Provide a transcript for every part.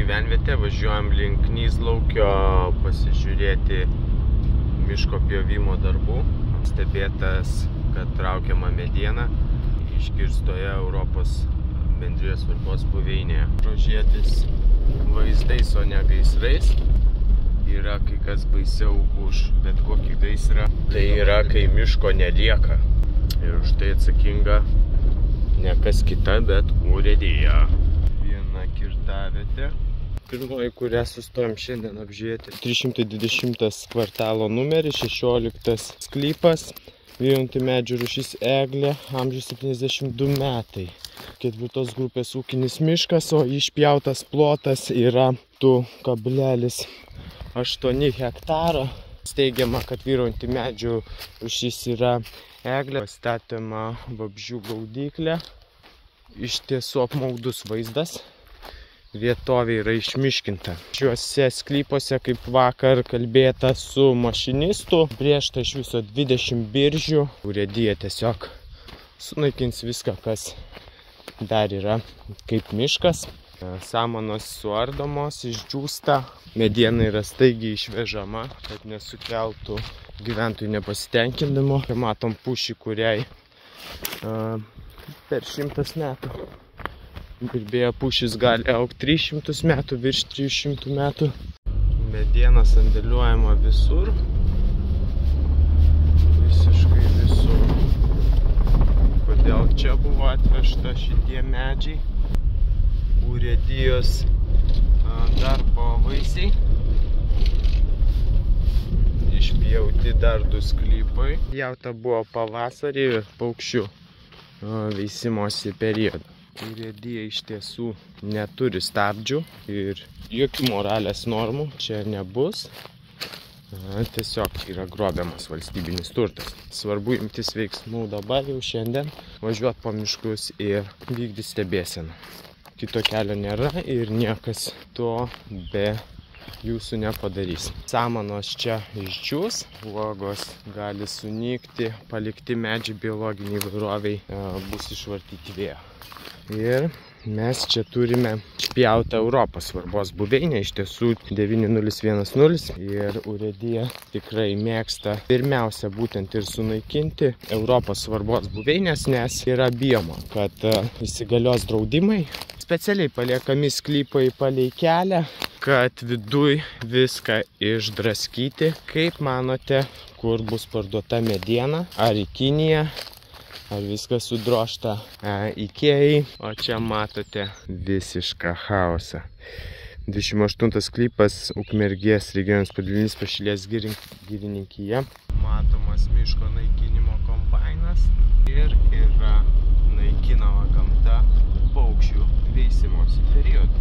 gyvenvietę, važiuojam link Nyzlaukio pasižiūrėti miško pjovimo darbų. Stebėtas, kad traukiama mediena iškirstoje Europos bendrijos svarbos buveinėje. Grožėtis vaizdais, o ne gaisrais. Yra kai kas baisiau už bet kokį gaisrą. Tai yra, kai miško nelieka. Ir už tai atsakinga ne kas kita, bet urėdija. Viena kirtavietė. Pirmoji, kurią sustojom šiandien apžiūrėti. 320 kvartalo numeris, 16 sklypas. Vėjanti medžių rūšis eglė, amžius 72 metai. 4 grupės ūkinis miškas, o išpjautas plotas yra 2,8 hektaro. Steigiama, kad vyraujanti medžių rūšis yra eglė. Pastatoma vabzdžių gaudyklė. Iš tiesų apmaudus vaizdas. Vietovė yra išmiškinta. Šiuose sklypuose, kaip vakar kalbėta su mašinistu, brėžta iš viso 20 biržių. Urėdija tiesiog sunaikins viską, kas dar yra kaip miškas. Samanos suardomos, išdžiūsta. Mediena yra staigiai išvežama, kad nesukeltų gyventojų nepasitenkinimo. Matom pušį, kuriai per 100 metų. Ir beje, pušis gali augti 300 metų, virš 300 metų. Mediena sandėliuojama visur. Visiškai visur. Kodėl čia buvo atvežta šitie medžiai? Urėdijos darbo vaisiai. Išpjauti dar 2 sklypai. Pjauta buvo pavasarį paukščių veisimosi periodą. Urėdija iš tiesų neturi stabdžių ir jokių moralės normų čia nebus. Tiesiog yra grobiamas valstybinis turtas. Svarbu imtis veiksmų dabar jau šiandien, važiuoti po miškus ir vykdyti stebėseną. Kito kelio nėra ir niekas to be jūsų nepadarys. Samanos čia išdžiūs, uogos gali sunykti, palikti medžiai biologiniai įvairoviai bus išvartyti vėjo. Ir mes čia turime išpjautą Europos svarbos buveinę, iš tiesų 9010, ir urėdija tikrai mėgsta pirmiausia būtent ir sunaikinti Europos svarbos buveinės, nes yra bijoma, kad įsigalios draudimai. Specialiai paliekami sklypai palei kelią, kad viduj viską išdraskyti. Kaip manote, kur bus parduota mediena? Ar į Kiniją? Ar viskas sudrožta Ikėjai? O čia matote visišką chaosą. 28 sklypas, Ukmergės regioninis padalinys, Pašilės girininkyje. Matomas miško naikinimo kombainas ir yra naikinama gamta paukščių veisimosi periodu.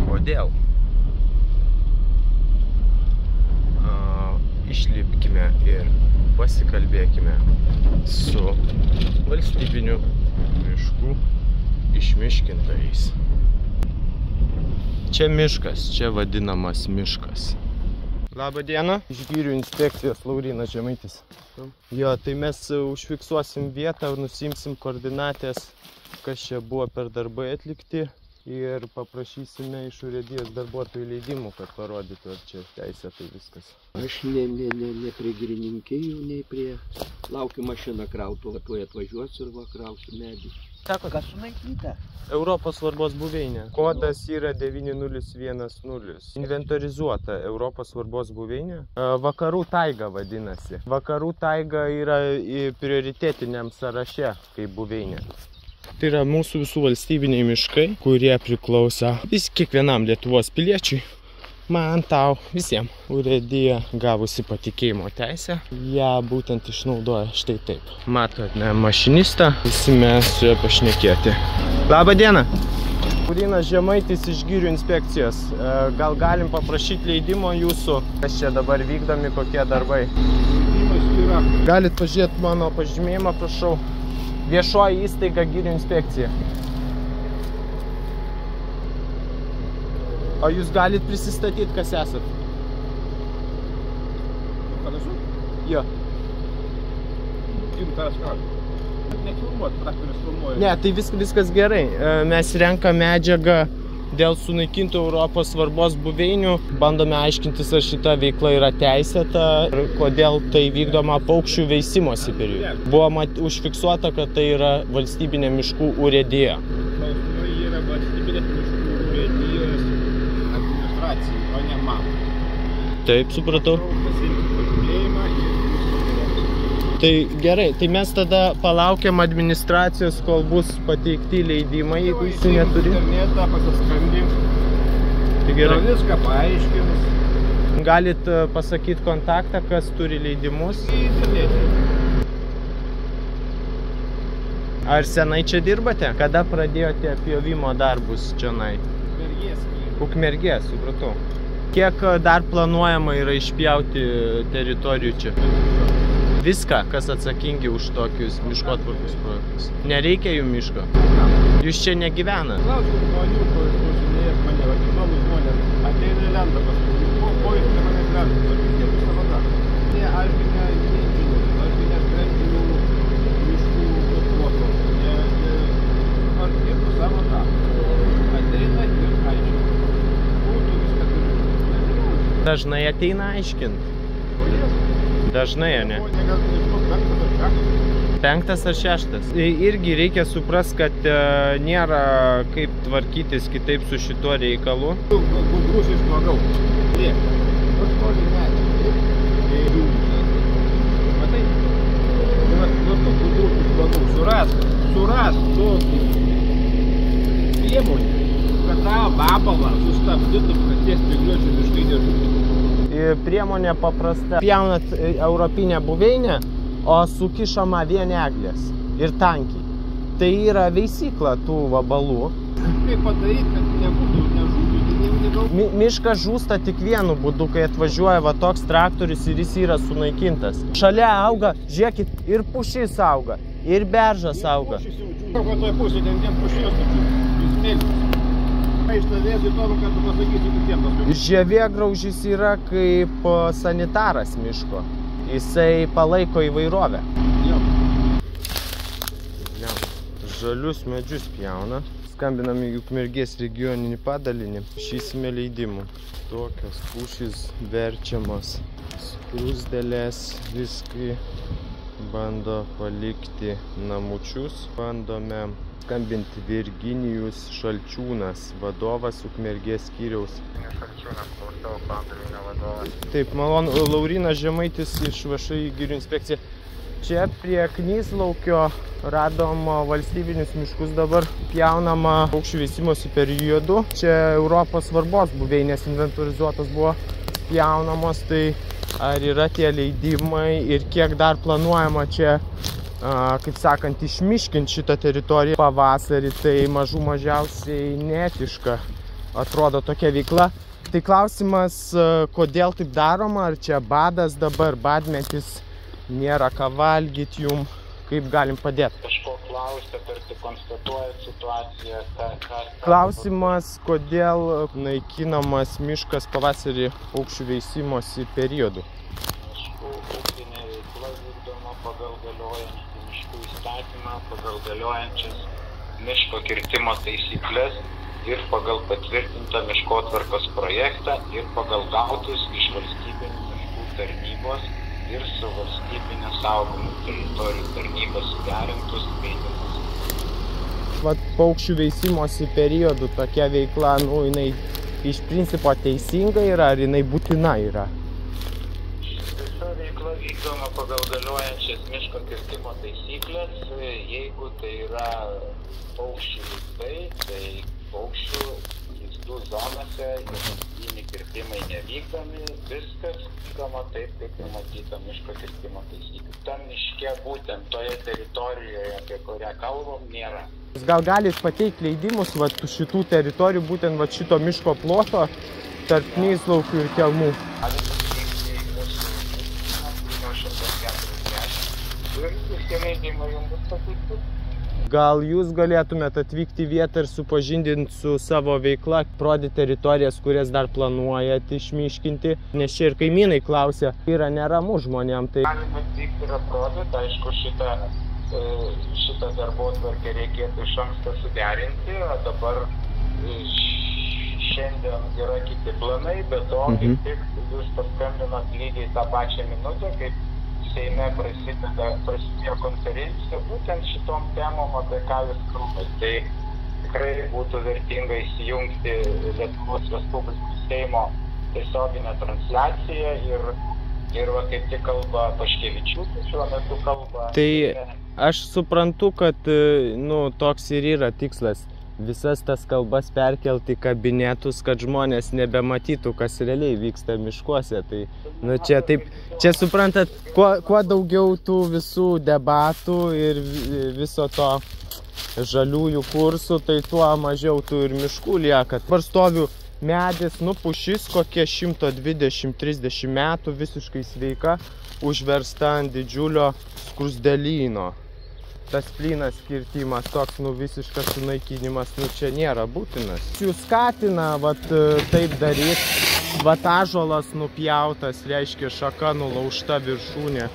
Kodėl? Išlipkime ir pasikalbėkime su valstybinių miškų išmiškintojais. Čia miškas, čia vadinamas miškas. Labą dieną, iš Girių inspekcijos Laurynas Žemaitis. Jo, tai mes užfiksuosim vietą, nusimsim koordinatės, kas čia buvo per darbai atlikti. Ir paprašysime iš urėdijos darbuotojų leidimų, kad parodytų, ar čia teisėtai viskas. Aš ne prie girininkėjų, nei prie laukiu mašiną krautų, tuoj atvažiuosiu ir va krausiu medį. Sako, kas sunaikyta? Europos svarbos buveinė. Kodas yra 9010. Inventorizuota Europos svarbos buveinė. Vakarų taiga vadinasi. Vakarų taiga yra prioritetiniam sąraše kaip buveinė. Tai yra mūsų visų valstybiniai miškai, kurie priklauso kiekvienam Lietuvos piliečiui. Man, tau, visiems. Urėdija gavusi patikėjimo teisę, ją būtent išnaudoja štai taip. Matote mašinistą, visi mes su juo pašnekėti. Labą dieną! Laurynas Žemaitis iš Girių inspekcijos. Gal galim paprašyti leidimo jūsų, kas čia dabar vykdomi, kokie darbai? Galit pažiūrėti mano pažymėjimą, prašau. Viešoji įstaiga Girių inspekcija. O jūs galit prisistatyti, kas esat? Panašu? Jo. Gintaras ką? Nefilmuot, traktorius filmuoja. Ne, tai viskas gerai. Mes renkam medžiagą dėl sunaikintų Europos svarbos buveinių. Bandome aiškintis, ar šita veikla yra teisėta ir kodėl tai vykdoma paukščių veisimosi periodu. Buvo užfiksuota, kad tai yra valstybinė miškų urėdija. Klausimai yra valstybinės miškų urėdijos administracijai, o ne man. Taip, supratau. Tai gerai, tai mes tada palaukiam administracijos, kol bus pateikti leidimai, jeigu jūs neturi. Internetą pasiskambink. Tai gerai. Viską paaiškinus. Galit pasakyti kontaktą, kas turi leidimus? Internete. Ar senai čia dirbate? Kada pradėjote pjovimo darbus čionai? Ukmergės, supratau. Kiek dar planuojama yra išpjauti teritorijų čia? Viską, kas atsakingi už tokius miškotvarkos projektus. Nereikia jums miško? Jūs čia negyvenat? Klausiu žmonių, klausinėjęs mane, vadinamų žmonės, ateina ir lenda pas mane. Ko jūs ne manęs lenda? Aš vis tiek savo darbą. Ne, ašgi ne inžinierius, ašgi ne sprendžiu miškų ploto. Aš dirbu savo darbą. Ateina ir aiškina. Tu viską turi. Dažnai ateina aiškint? Dažnai, ne? Penktas ar šeštas. Irgi reikia suprast, kad nėra kaip tvarkytis kitaip su šituo reikalu. Gudrus išmagau. Liek. Kažkodį medį. Matai? Nu tu gudrus išmagau. Suras tokį priemonį, kad tą vabalą sustabdytum, kad tie spygliuočių miškai nežūtų. Priemonė paprasta. Pjaunat europinę buveinę, o sukišama vien eglės ir tankiai. Tai yra veisykla tų vabalų. Kaip padaryti, kad nežūtų? Miškas žūsta tik vienu būdu, kai atvažiuoja va toks traktorius ir jis yra sunaikintas. Šalia auga, žiūrėkit, ir pušis auga, ir beržas auga. Žievėgraužis yra kaip sanitaras miško. Jisai palaiko įvairovę. Žalius medžius pjauna. Skambinam į Ukmergės regioninį padalinį. Šysime leidimų. Tokios pušys verčiamos. Skruzdėlės viskai bando palikti namučius. Bandome skambinti Virginijus Šalčiūnas, vadovas Ukmergės skyriaus. Šalčiūnas, klausau, padalinio vadovas. Taip, malonu, Laurinas Žemaitis iš VŠI girių inspekcija. Čia prie Knyslaukio radom valstybinius miškus dabar pjaunama paukščių veisimosi periodu. Čia Europos svarbos buveinės inventorizuotos buvo pjaunamos, tai ar yra tie leidimai ir kiek dar planuojama čia, kaip sakant, išmiškinti šitą teritoriją pavasarį, tai mažų mažiausiai neetiška atrodo tokia veikla. Tai klausimas, kodėl taip daroma, ar čia badas dabar, badmetis, nėra ką valgyti jum, kaip galim padėti? Kažko klausite, tarsi konstatuojat situaciją, Klausimas, kodėl naikinamas miškas pavasarį paukščių veisimosi periodu? Miškų ūkinė veikla vykdoma pagal galiojantį miškų įstatymą, pagal galiojančias miško kirtimo taisyklės ir pagal patvirtintą miškotvarkos projektą ir pagal gautus iš valstybinių miškų tarnybos ir su valstybinio saugomų teritorijų tarnybos suderintus leidimus. Vat paukščių veisimosi periodu tokia veikla, jinai iš principo teisinga yra, ar jinai būtina yra? Visa veikla vykdoma pagal galiojančias miško kirtimo taisyklės. Jeigu tai yra paukščių lizdai, tai paukščių lizdų zonose įprastiniai kirtimai nevykdomi, viskas vykdoma taip, kaip numatyta miško kirtimo taisyklių. Tam miške būtent toje teritorijoje, apie kurią kalbam, nėra. Gal galit pateikti leidimus šitų teritorijų, būtent šito miško ploto tarp Knyslaukių ir Kelmų? Gal jūs galėtumėte atvykti į vietą ir supažindinti su savo veikla, rodyti teritorijas, kurias dar planuojat išmiškinti, nes čia ir kaimynai klausia, yra neramu žmonėm. Galime atvykti ir aprodyti, aišku, šitą darbotvarkę reikėtų iš anksto suderinti, o dabar šiandien yra kiti planai, bet to kaip tik jūs paskambinot lygiai tą pačią minutę, kaip Seime prasidėjo konferencija, būtent šitom temom, apie ką jūs kalbate. Tai tikrai būtų vertinga įsijungti Lietuvos Respublikos Seimo tiesioginę transliaciją ir va kaip tik kalba Paškevičiūtė šiuo metu kalba. Tai aš suprantu, kad toks ir yra tikslas. Visas tas kalbas perkelti kabinetus, kad žmonės nebematytų, kas realiai vyksta miškuose. Tai, čia suprantat, kuo daugiau tų visų debatų ir viso to žaliųjų kursų, tai tuo mažiau tų ir miškų lieka. Dabar stoviu medis, pušis kokie 120-30 metų, visiškai sveika, užversta ant didžiulio skrusdelyno. Tas plynas kirtimas, toks visiškas sunaikinimas, čia nėra būtinas. Jūs skatina taip daryti, ąžuolas nupjautas, reiškia šaka nulaužta viršūnė.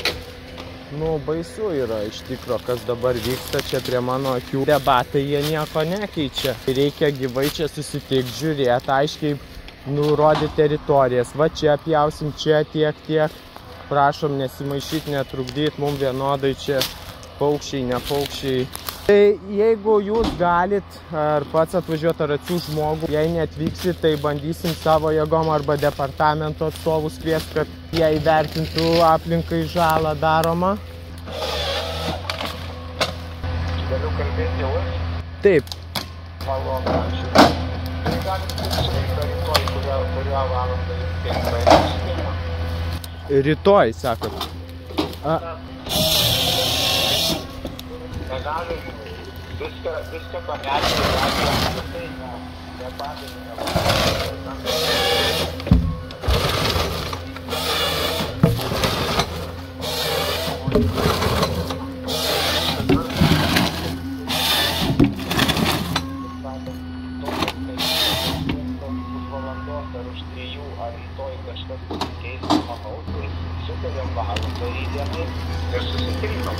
Baisu yra iš tikro, kas dabar vyksta čia prie mano akių. Debatai jie nieko nekeičia. Reikia gyvai čia susitikti, žiūrėti, aiškiai nurodyti teritorijas. Va čia pjausim, čia tiek. Prašom nesimaišyti, netrukdyti, mums vienodai čia paukščiai, ne paukščiai. Tai jeigu jūs galit ar pats atvažiuoti ar atsiųsti žmogų, jei neatvyksit, tai bandysim savo jėgom arba departamento atstovus kviesti, kad jie įvertintų aplinkai žalą daromą. Galiu kalbėti jau aš? Taip. Malonu, ačiū. Tai galit susitikti rytoj, kurią valandą jūs kiek Rytoj, sakot? Negalim viską pametti, tai valandos ar už 3 ar rytoj kažkas pasikeis, manau, tai sutarėm valandą rytdienai ir susitinkam.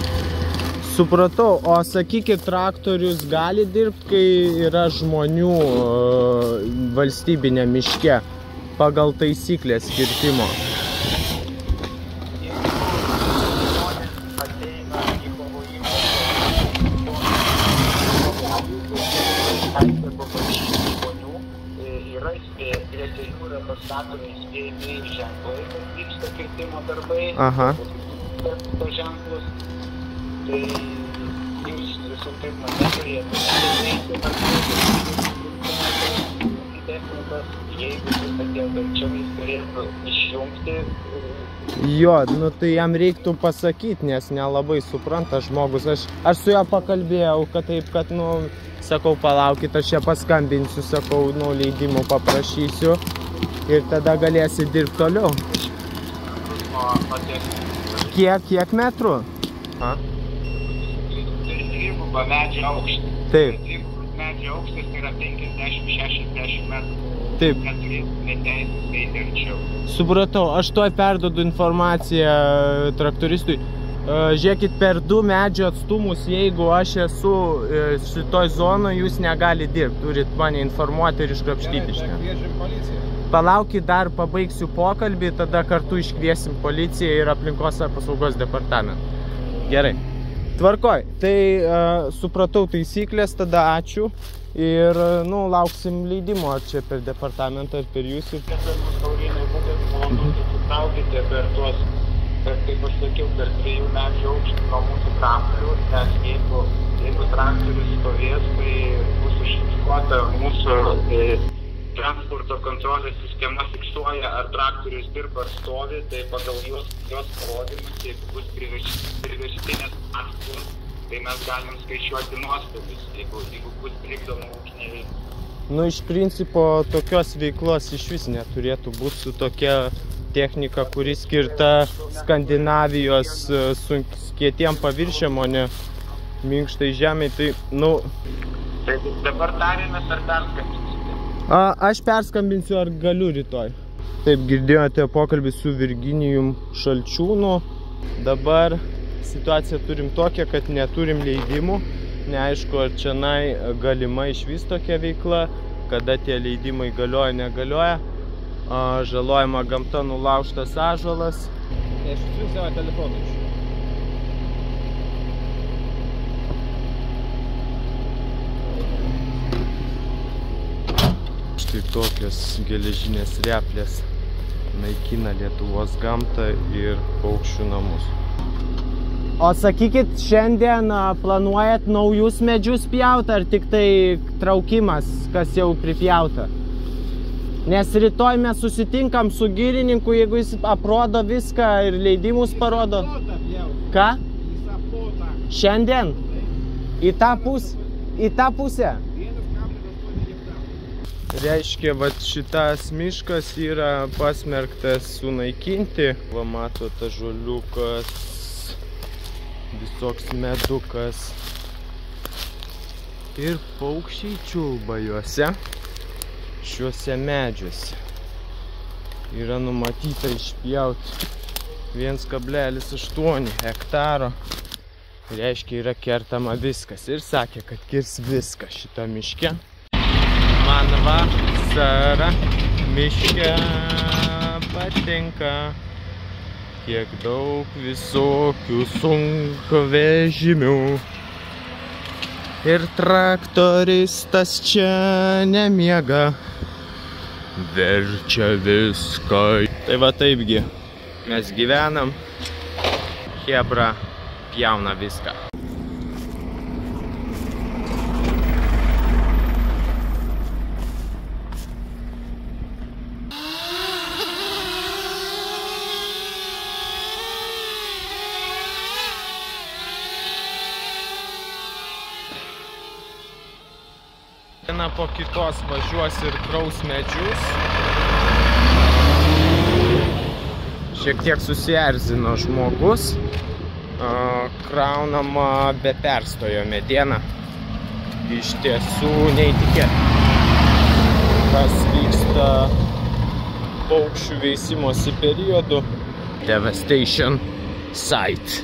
Supratau, o sakykit, traktorius gali dirbti, kai yra žmonių valstybinė miške pagal taisyklės kirtimo? Jeigu žmonės ateina į pavojingą žmonių, yra prie kelių yra pastatomi įspėjimai ženklai, kad vyksta kirtimo darbai, ženklus. Tai jūs visų pirma neturėtų technikas, jeigu jis atėjo verčiau, jis turėtų išjungti. Jo, tai jam reiktų pasakyti, nes nelabai supranta žmogus. Aš su juo pakalbėjau, kad taip, kad, sakau, palaukit, aš čia paskambinsiu, sakau, leidimų paprašysiu ir tada galėsi dirbti toliau. Kiek metrų? Medžio aukštis. Taip. Medžio aukštis yra 50-60 metrų. Taip. Neturėtume teisės eiti arčiau. Supratau, aš tuoj perduodu informaciją traktoristui. Žiūrėkit, per 2 medžio atstumus, jeigu aš esu šitoj zonoje, jūs negali dirbti. Turit mane informuoti ir iškrapštyti iš ten. Palaukit, dar pabaigsiu pokalbį, tada kartu iškviesim policiją ir aplinkos apsaugos departamentą. Gerai. Tvarkoj, tai supratau taisyklės, tada ačiū ir, lauksim leidimo, ar čia per departamentą, ar per jūsų. Laurinai, būtent malonu susitraukite per tuos, kaip aš sakiau, per 3 medžių aukštį nuo mūsų traktorių, nes jeigu traktorius stovės, tai bus užfiksuota mūsų transporto kontrolės sistema fiksuoja, ar traktorius dirba ar stovi, tai pagal jos parodymus, jeigu bus priverstinės transportas, tai mes galim skaičiuoti nuostolius, jeigu bus vykdoma ūkinė veikla. Iš principo, tokios veiklos iš vis neturėtų būti su tokia technika, kuri skirta Skandinavijos kietiem paviršiam, o ne minkštai žemei. Tai dabar tarėmės ar perskambinti? Aš perskambinsiu, ar galiu rytoj. Taip, girdėjote pokalbį su Virginijum Šalčiūnu. Dabar situaciją turim tokią, kad neturim leidimų. Neaišku, ar čianai galima išvis tokia veikla. kada tie leidimai galioja, negalioja. Žalojama gamta, nulaužtas ąžuolas. Aš atsiųsiu savo telefoną iš. Štai tokios geležinės replės naikina Lietuvos gamtą ir paukščių namus. O sakykit, šiandien planuojat naujus medžius pjauti, ar tik tai traukimas, kas jau pripjauta? Nes rytoj mes susitinkam su girininku, jeigu jis aprodo viską ir leidimus parodo. Ką? Šiandien? Į tą pusę? Reiškia, vat šitas miškas yra pasmerktas sunaikinti. Va, matot, ąžuoliukas, visoks medukas. Ir paukščiai čiulba juose, šiuose medžiuose. Yra numatyta išpjauti 1,8 hektaro. Reiškia, yra kertama viskas. Ir sakė, kad kirs viską šitą miške. Man vasara miške patinka, kiek daug visokių sunkvežimių. Ir traktoristas čia nemiega, verčia viską. Tai va taipgi, mes gyvenam, chebra pjauna viską. Viena po kitos važiuos ir kraus medžius. Šiek tiek susierzino žmogus. Kraunama be perstojo mediena. Iš tiesų neįtikėtina, kas vyksta paukščių veisimosi periodu. Devastation site.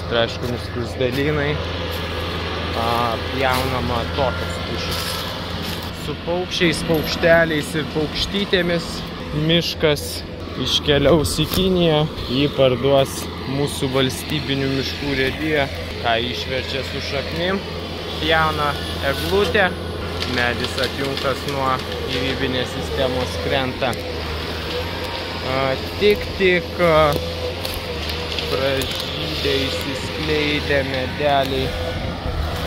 Tai aišku, skruzdėlynai. Pjaunama tokios pušys. Su paukščiais, paukšteliais ir paukštytėmis miškas iškeliaus į Kiniją. Jį parduos mūsų valstybinių miškų urėdija, ką išverčia su šaknim. Pjauna eglutę, medis atjungtas nuo gyvybinės sistemos krenta. Tik pražydę, išsiskleidę medeliai.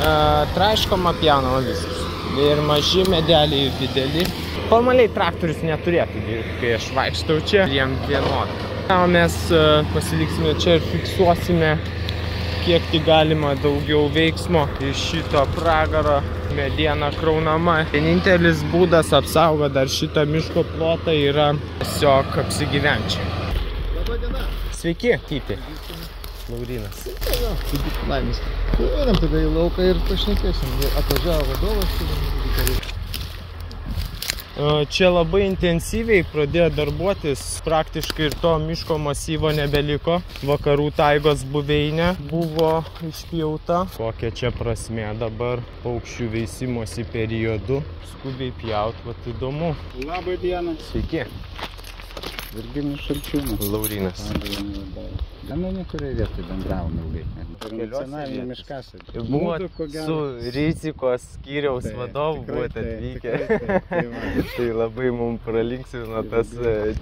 Traiškoma, pjaunama viskas. Ir maži medeliai, ir dideli. Formaliai traktorius neturėtų dirbti, kai aš vaikštau čia. Jiem vienodai. Mes pasiliksime čia ir fiksuosime, kiek tik galima daugiau veiksmo. Iš šito pragaro mediena kraunama. Vienintelis būdas apsaugot dar šitą miško plotą yra tiesiog apsigyvenčiai. Labą dieną. Sveiki, Kyti. Laurinas. Laimės. Einam tada į lauką ir pašnekėsim. Atvažiavo vadovas. Čia labai intensyviai pradėjo darbuotis. Praktiškai ir to miško masyvo nebeliko. Vakarų taigos buveinė buvo išpjauta. Kokia čia prasmė dabar paukščių veisimosi periodu. Skubiai pjaut, vat įdomu. Labą dieną. Sveiki. Virginijus Šalčiūnas. Laurinas. Gana kuriai vietoj bendravom ilgai. Nacionalinė miškasodį. Buvot su rizikos skyriaus vadovu buvot atvykę. Tai labai mums pralinksmino tas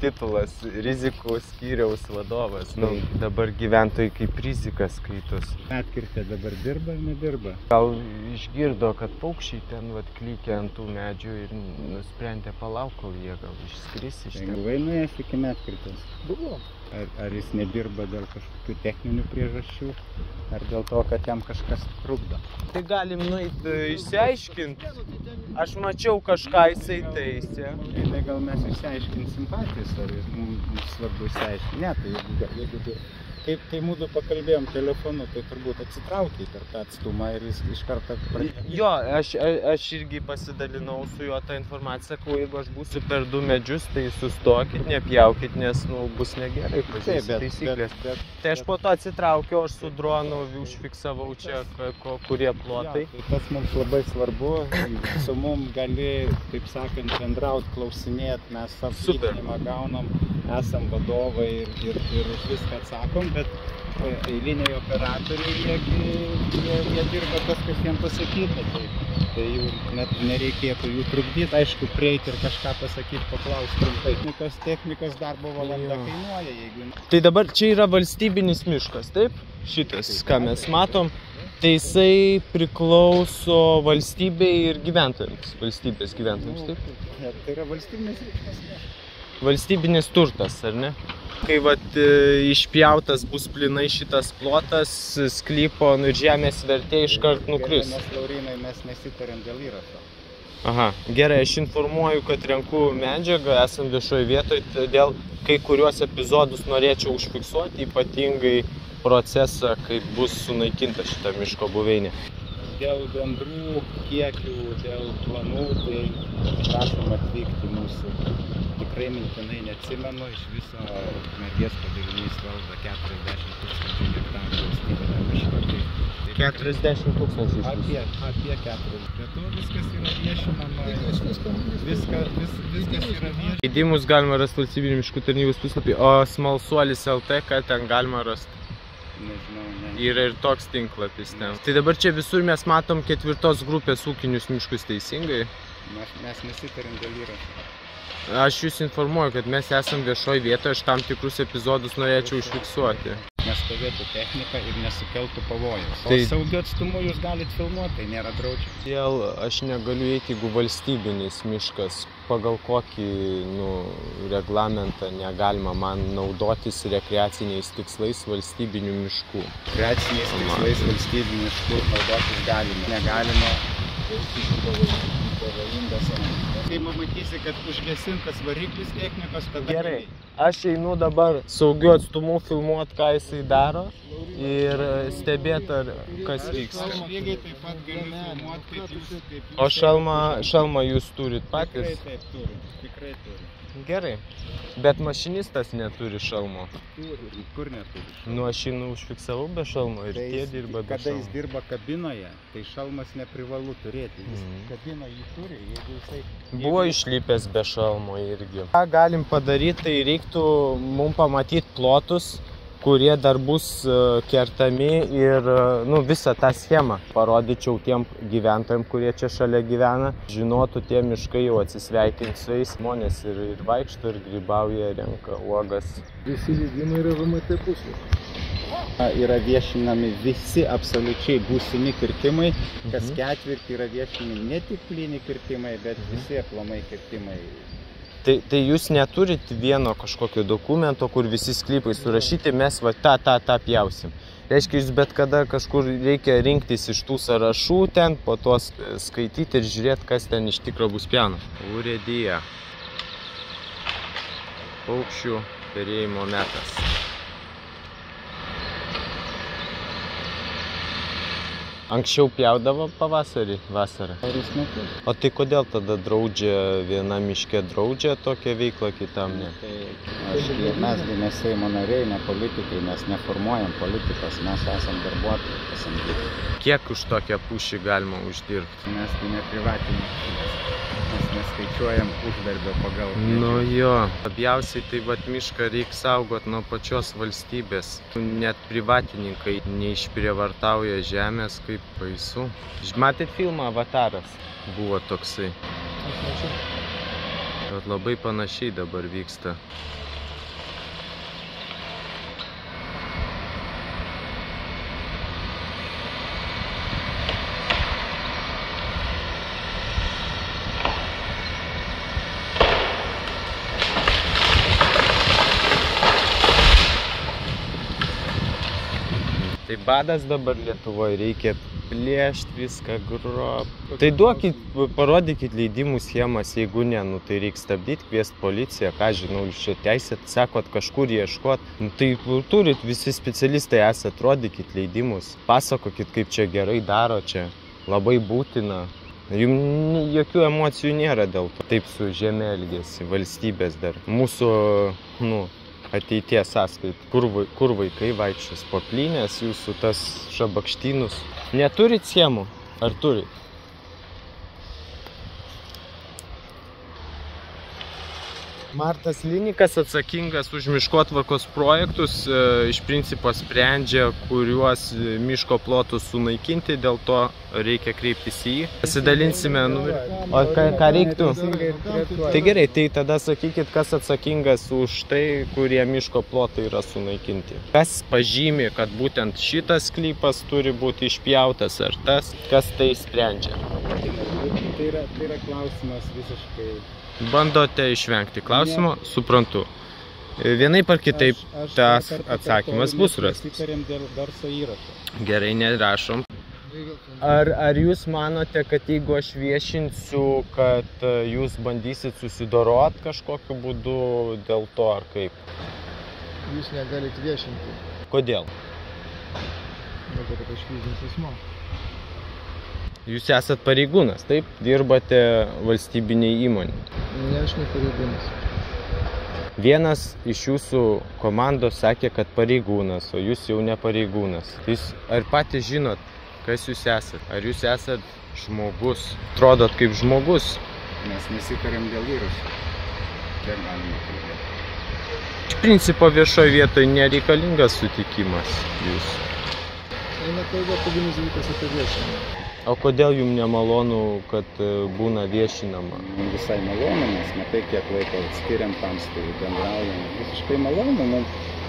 titulas rizikos skyriaus vadovas. Dabar gyventojai kaip rizika skaitos. Atkirtė dabar dirba ar nedirba? Gal išgirdo, kad paukščiai ten klykia ant tų medžių ir nusprendė palauk, kol jie gal išskris iš ten. Buvai nuėjęs iki medkirtės? Buvo. Ar jis nedirba dėl kažkokių techninių priežasčių, ar dėl to, kad jam kažkas trukdo? Tai galim nueiti išsiaiškinti. Aš mačiau kažką jisai taisė. Tai gal mes išsiaiškinsim patys, ar mums svarbu išsiaiškinti. Ne, tai jeigu kai mūdu pakalbėjom telefonu, tai turbūt atsitraukė per tą atstumą ir jis iš karto pradėjo. Jo, aš irgi pasidalinau su juo tą informaciją, sakau, jeigu aš būsiu per 2 medžius, tai sustokit, nepjaukit, nes bus negerai, pažįsti taisyklės. Tai aš po to atsitraukiau, aš su dronu užfiksavau čia, kurie plotai. Jo, tai tas mums labai svarbu, su mum gali, taip sakant, bendraut, klausinėt, mes atlyginimą gaunam, esam vadovai ir viską atsakom, bet eiliniai operatoriai, jie dirba tas, kas jiems pasakyta, tai jų net nereikėtų jų trukdyti, aišku, prieiti ir kažką pasakyti, paklausti trumpai. Technikos darbo valanda kainuoja, jeigu... Tai dabar čia yra valstybinis miškas, taip? Šitas, ką mes matom, tai jisai priklauso valstybei ir gyventojams, valstybės gyventojams, taip? Tai yra valstybinis miškas. Valstybinis turtas, ar ne? Kai išpjautas bus plinai šitas plotas, sklypo ir žemės vertė iškart nukris. Nes Laurynai mes nesitarėm dėl įrašo. Aha, gerai, aš informuoju, kad renku medžiagą, esam viešoje vietoje, todėl kai kuriuos epizodus norėčiau užfiksuoti, ypatingai procesą, kaip bus sunaikinta šita miško buveinė. Dėl bendrų kiekių, dėl planų, tai prašom atvykti mūsų. Tikrai mintinai neatsimenu, iš viso Ukmergės padalinys valdo 40 000 hektarų valstybinio miško. 40 000 iš Apie 40. Bet to viskas yra viešinama. Viskas yra viešinama. Leidimus galima rasti valstybinių miškų tarnybos puslapį, o Smalsuolis LT, ką ten galima rasti? Nežinau, ne. Yra ir toks tinklapis ten. Tai dabar čia visur mes matom 4. grupės ūkinius miškus, teisingai? Mes nesitarim dėl įrašo. Aš jūs informuoju, kad mes esam viešoje vietoje, aš tam tikrus epizodus norėčiau užfiksuoti. Nestovėtų technika ir nesukeltų pavojus. O Tai- saugiu atstumu jūs galit filmuoti, tai nėra draudžiama. Dėl aš negaliu eiti, jeigu valstybinis miškas, pagal kokį reglamentą negalima man naudotis rekreaciniais tikslais valstybinių miškų. Rekreaciniais tikslais valstybinių miškų naudotis galima. Negalima pavojingas. Kai matysi, kad užgesintas variklis technikos, tada Gerai, aš einu dabar saugiu atstumu filmuoti, ką jisai daro ir stebėti, kas vyksta. Aš lygiai taip pat galiu filmuoti, kaip jūs... O šalmą jūs turit patys? Tikrai taip turit, tikrai turit. Gerai, bet mašinistas neturi šalmo. Turi, kur neturi šalmo? Nu, aš jį užfiksavau be šalmo ir tie dirba be Kada jis šalmo. dirba kabinoje, tai šalmas neprivalu turėti. Jis kabinoje jį turi, jeigu jisai... Buvo išlipęs be šalmo irgi. Ką galim padaryti, tai reiktų mums pamatyti plotus, kurie dar bus kertami ir visą tą schemą parodyčiau tiem gyventojams, kurie čia šalia gyvena. Žinotų tie miškai, jau atsisveikinti su jais. Žmonės ir vaikšto, ir grybauja, renka uogas. Visi leidimai yra VMT puslapyje. Yra viešinami visi absoliučiai būsimi kirtimai. Kas ketvirtį yra viešinami ne tik plyni kirtimai, bet visi aplamai kirtimai. Tai jūs neturit vieno kažkokio dokumento, kur visi sklypai surašyti, mes tą pjausim. Reiškia, jūs bet kada kažkur reikia rinktis iš tų sąrašų ten, po to skaityti ir žiūrėti, kas ten iš tikro bus pjauna. Urėdija. Paukščių perėjimo metas. Anksčiau pjaudavo pavasarį, vasarą. O tai kodėl tada draudžia, viena miške draudžia tokią veiklą, kitam ne? Mesgi ne Seimo nariai, ne politikai, mes neformuojam politikos, mes esam darbuotojai pasamdyti. Kiek už tokią pušį galima uždirbti? Mesgi ne privatiniai, mes neskaičiuojam uždarbio pagal. Nu jo, labiausiai tai mišką reikia saugot nuo pačios valstybės. Net privatininkai neišprievartauja žemės, kaip baisu. Matėt filmą Avataras? Buvo toksai. Bet labai panašiai dabar vyksta. Tai badas dabar Lietuvoje, reikia plėšti viską, Tai duokit, parodykit leidimų schemas, jeigu ne, tai reikia stabdyti, kviesti policiją, ką žinau, jūs čia teisėt, sakot, kažkur ieškot. Tai turit, visi specialistai esat, rodykit leidimus, pasakokit, kaip čia gerai daro, čia labai būtina. Jums jokių emocijų nėra dėl to. Taip su žemė elgėsi valstybės dar. Mūsų, ateities sąskait, kur vaikai vaikščios po plynės, jūsų tas šabakštynus. Neturit schemų? Ar turit? Martas Linikas atsakingas už miškotvarkos projektus, iš principo sprendžia, kuriuos miško plotus sunaikinti, dėl to reikia kreiptis į jį. Pasidalinsime numerį. O ką reiktų? Tai gerai, tai tada sakykit, kas atsakingas už tai, kurie miško plotai yra sunaikinti. Kas pažymi, kad būtent šitas sklypas turi būti išpjautas, ar tas, kas tai sprendžia? Tai yra klausimas visiškai. Bandote išvengti klausimo, suprantu. Vienaip ar kitaip tas atsakymas bus rastas. Gerai, nerašom. Ar jūs manote, kad jeigu aš viešinsiu, kad jūs bandysit susidorot kažkokiu būdu dėl to, ar kaip? Jūs negalite viešinti. Kodėl? Dėl to, kad aš fizinis asmuo. Jūs esat pareigūnas, taip? Dirbate valstybiniai įmonė. Ne, aš ne pareigūnas. Vienas iš jūsų komandos sakė, kad pareigūnas, o jūs jau ne pareigūnas. Jūs ar patys žinot, kas jūs esat? Ar jūs esat žmogus? Atrodot kaip žmogus? Mes nesitarėm dėl įrašų. Kiek galime kalbėti? Iš principo viešoje vietoje nereikalingas sutikimas jūs. Eina kalba pagrindinis dalykas apie viešinimą. O kodėl jums nemalonu, kad būna viešinama? Visai malonu, nes matai, kiek laiko skiriam tam, tai bendraujam. Visiškai malonu,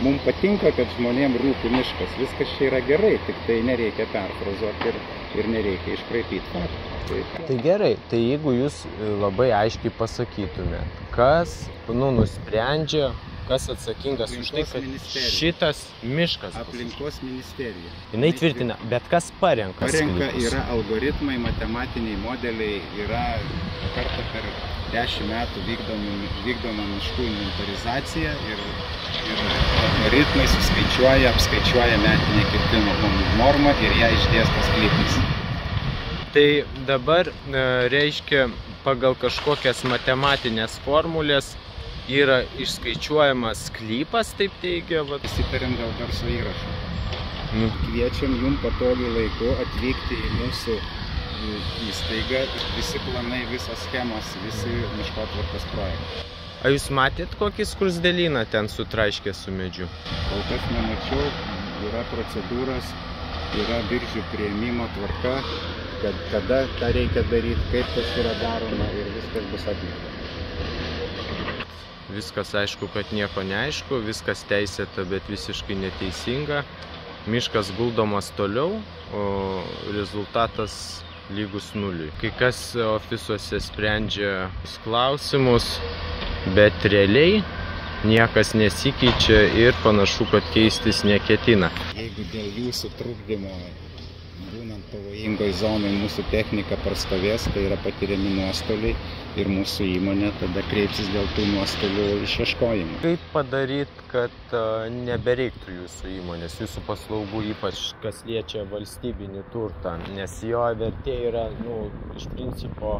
mums patinka, kad žmonėms rūpi miškas. Viskas čia yra gerai, tik tai nereikia perfrazuoti ir nereikia iškraipyti faktų. Tai gerai, tai jeigu jūs labai aiškiai pasakytumėt, kas nusprendžia, kas atsakingas už tai, kad šitas miškas bus. Aplinkos ministerija. Jinai tvirtina, bet kas parenka sklypus? Yra algoritmai, matematiniai modeliai, yra kartą per 10 metų vykdoma miškų inventarizacija ir algoritmai apskaičiuoja metinę kirtimo normą ir ją išdėsto sklypais. Tai dabar reiškia pagal kažkokias matematinės formulės yra išskaičiuojamas sklypas, taip teigia. Įsitarėm dėl garso įrašo. Kviečiam jums patogiai laiku atvykti į mūsų įstaigą. Visi planai, visos schemos, visi miškotvarkos projektai. Ar jūs matėt kokį skruzdėlyną ten sutraiškę su medžiu? Kol kas nemačiau, yra procedūros, yra biržių priėmimo tvarka, kada tą reikia daryti, kaip tas yra daroma ir viskas bus atlikta. Viskas aišku, kad nieko neaišku, viskas teisėta, bet visiškai neteisinga. Miškas guldomas toliau, o rezultatas lygus nuliui. Kai kas ofisuose sprendžia klausimus, bet realiai niekas nesikeičia ir panašu, kad keistis neketina. Jeigu dėl jūsų trukdymo, būnant pavojingoj zonai, mūsų technika prastovės, tai yra patiriami nuostoliai ir mūsų įmonė tada kreipsis dėl tų nuostolių išieškojimo. Kaip padaryti, kad nebereiktų jūsų įmonės, jūsų paslaugų, ypač kas liečia valstybinį turtą, nes jo vertė yra, iš principo,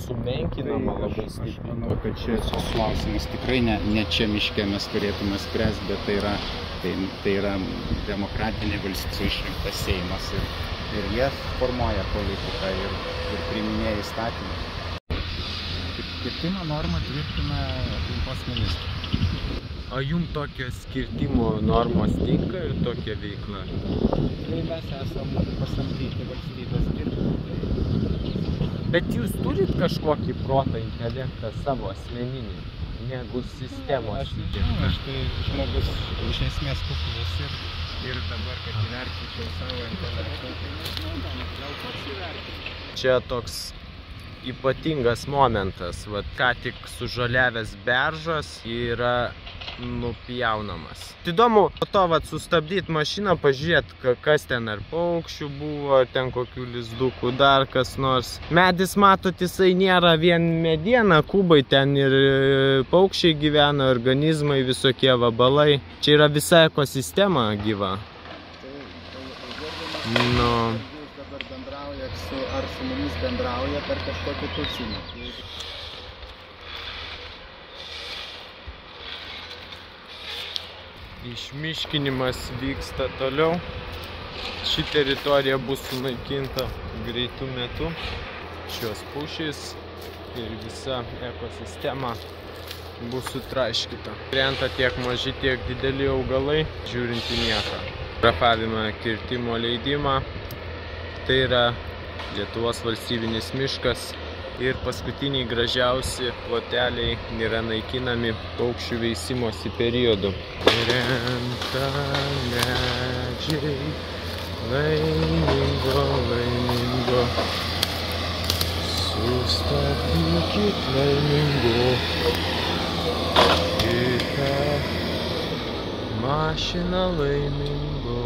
sumenkinama labai stipriai. Aš manau, kad šis klausimas tikrai ne čia miške mes turėtume spręsti, bet tai yra demokratinė valstybė išrinktas Seimas ir jie formuoja politiką ir priiminėja įstatymus. Kirtimo normą tvirtina aplinkos ministras. O jums tokios kirtimo normos tinka ir tokia veikla? Tai mes esame pasamdyti valstybės dirbti. Bet jūs turit kažkokį protą, intelektą savo asmeninį, negu sistemos? Aš tai žmogus iš esmės kuklus ir dabar, kad įvertinčiau savo intelektą, gal pats įvertinčiau. Čia toks ypatingas momentas, ką tik sužaliavęs beržas yra nupjaunamas. Įdomu po to sustabdyti mašiną, pažiūrėti, kas ten ar paukščių buvo, ar ten kokių lizdukų, dar kas nors. Medis, matot, jisai nėra vien mediena, kubai, ten ir paukščiai gyvena, organizmai, visokie vabalai. Čia yra visa ekosistema gyva. Nu. Dabar bendrauja ar su mumis bendrauja per kažkokį tusinį. Išmiškinimas vyksta toliau. Ši teritorija bus sunaikinta greitų metų. Šios pušys ir visa ekosistema bus sutraiškyta. Krenta tiek maži, tiek dideli augalai, žiūrint į nieką. Fotografavimą kirtimo leidimą. Tai yra Lietuvos valstybinis miškas. Ir paskutiniai gražiausi ploteliai yra naikinami paukščių veisimosi periodu. Krenta medžiai, laimingo, laimingo, sustabdykit laimingo, kitą mašiną laimingo.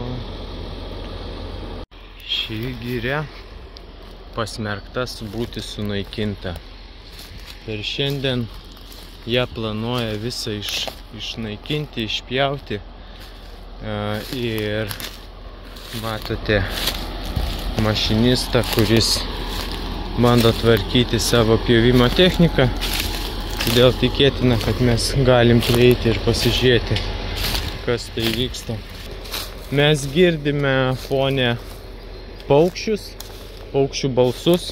Ši giria pasmerktas būti sunaikinta. Per šiandien ją planuoja visą išnaikinti, išpjauti. Ir matote mašinistą, kuris bando tvarkyti savo pjovimo techniką. Todėl tikėtina, kad mes galim prieiti ir pasižiūrėti, kas tai vyksta. Mes girdime fone paukščius, paukščių balsus,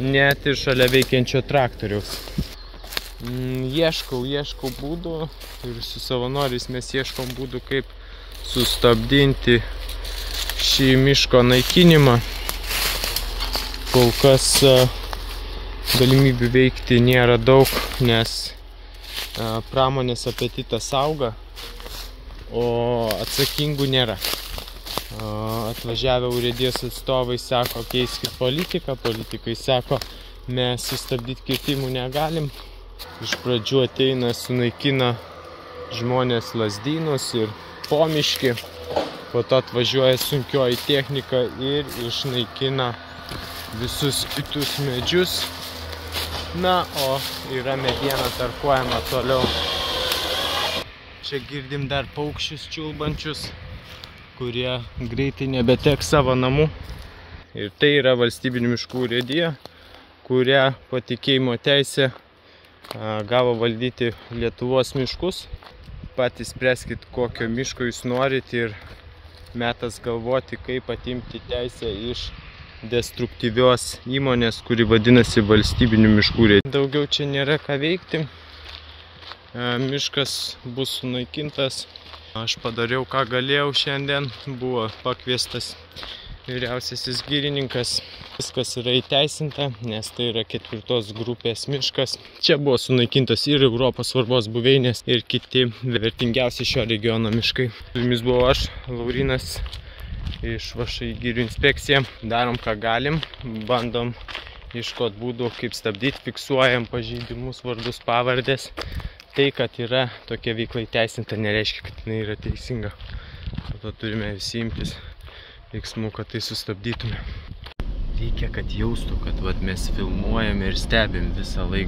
net ir šalia veikiančio traktoriaus. Ieškau būdų ir su savanoriais mes ieškom būdų, kaip sustabdinti šį miško naikinimą. Kol kas galimybių veikti nėra daug, nes pramonės apetitas auga, o atsakingų nėra. Atvažiavę urėdijos atstovai sako, keiskit politiką, politikai sako, mes sustabdyti kirtimų negalim. Iš pradžių ateina, sunaikina žmonės lazdynus ir pomiškį, po to atvažiuoja sunkioji technika ir išnaikina visus kitus medžius. Na, o yra mediena tarkuojama toliau. Čia girdim dar paukščius čiulbančius, kurie greitai nebeteks savo namų. Ir tai yra valstybinių miškų urėdija, kurią patikėjimo teisė gavo valdyti Lietuvos miškus. Patys spręskit, kokio miško jūs norit ir metas galvoti, kaip atimti teisę iš destruktyvios įmonės, kuri vadinasi valstybinių miškų urėdija. Daugiau čia nėra ką veikti. Miškas bus sunaikintas. Aš padariau, ką galėjau šiandien. Buvo pakviestas vyriausiasis girininkas. Viskas yra įteisinta, nes tai yra 4 grupės miškas. Čia buvo sunaikintas ir Europos svarbos buveinės, ir kiti vertingiausi šio regiono miškai. Su jumis buvau aš, Laurynas, iš VŠI girių inspekcija. Darom, ką galim. Bandom ieškoti būdų, kaip stabdyti, fiksuojam pažeidimus, vardus, pavardės. Tai, kad yra tokia veikla įteisinta, nereiškia, kad jinai yra teisinga. To turime visi imtis veiksmų, kad tai sustabdytume. Reikia, kad jaustų, kad mes filmuojame ir stebim visą laiką.